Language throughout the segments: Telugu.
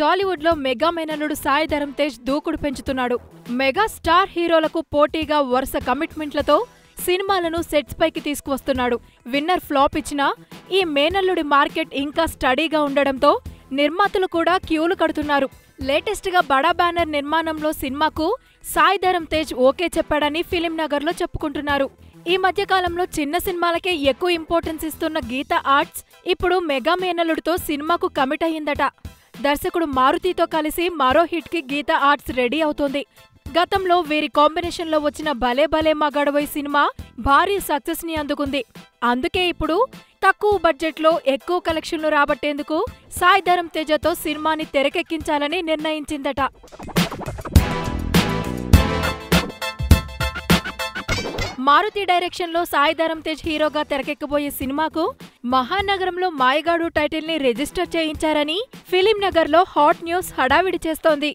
టాలీవుడ్ లో మెగా మేనల్లుడు సాయి ధరమ్ తేజ్ దూకుడు పెంచుతున్నాడు. మెగా స్టార్ హీరోలకు పోటీగా వరుస కమిట్మెంట్లతో సినిమాలను సెట్స్ పైకి తీసుకువస్తున్నాడు. విన్నర్ ఫ్లాప్ ఇచ్చినా ఈ మేనల్లుడి మార్కెట్ ఇంకా స్టడీగా ఉండడంతో నిర్మాతలు కూడా క్యూలు కడుతున్నారు. లేటెస్ట్ గా బడా బ్యానర్ నిర్మాణంలో సినిమాకు సాయి ధరమ్ తేజ్ ఓకే చెప్పాడని ఫిలిం నగర్ లో చెప్పుకుంటున్నారు. ఈ మధ్యకాలంలో చిన్న సినిమాలకే ఎక్కువ ఇంపార్టెన్స్ ఇస్తున్న గీతా ఆర్ట్స్ ఇప్పుడు మెగా మేనల్లుడితో సినిమాకు కమిట్ అయ్యిందట. దర్శకుడు మారుతితో కలిసి మరో హిట్ కి గీతా ఆర్ట్స్ రెడీ అవుతోంది. గతంలో వీరి కాంబినేషన్ లో వచ్చిన భలే భలే మగాడవోయ్ సినిమా భారీ సక్సెస్ ని అందుకుంది. అందుకే ఇప్పుడు తక్కువ బడ్జెట్ లో ఎక్కువ కలెక్షన్లు రాబట్టేందుకు సాయి ధరమ్ తేజతో సినిమాని తెరకెక్కించాలని నిర్ణయించిందట. మారుతి డైరెక్షన్ లో సాయి ధరమ్ తేజ్ హీరోగా తెరకెక్కబోయే సినిమాకు మహానగరంలో మాయగాడు టైటిల్ ని రిజిస్టర్ చేయించారని ఫిలిం నగర్ లో హాట్ న్యూస్ హడావిడి చేస్తోంది.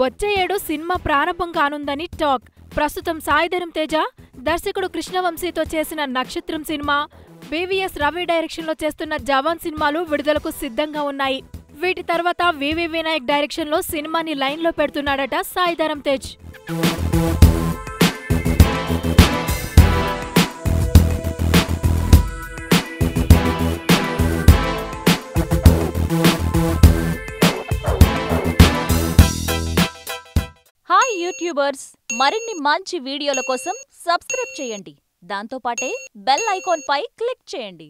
వచ్చే ఏడు సినిమా ప్రారంభం కానుందని టాక్. ప్రస్తుతం సాయి ధరమ్ తేజ దర్శకుడు కృష్ణవంశీతో చేసిన నక్షత్రం సినిమా, వివిఎస్ రవి డైరెక్షన్ లో చేస్తున్న జవాన్ సినిమాలు విడుదలకు సిద్ధంగా ఉన్నాయి. వీటి తర్వాత వివి వినాయక్ డైరెక్షన్ లో సినిమాని లైన్ లో పెడుతున్నాడట సాయి ధరమ్ తేజ్. హాయ్ యూట్యూబర్స్, మరిన్ని మంచి వీడియోల కోసం సబ్స్క్రైబ్ చేయండి. దాంతోపాటే బెల్ ఐకాన్ పై క్లిక్ చేయండి.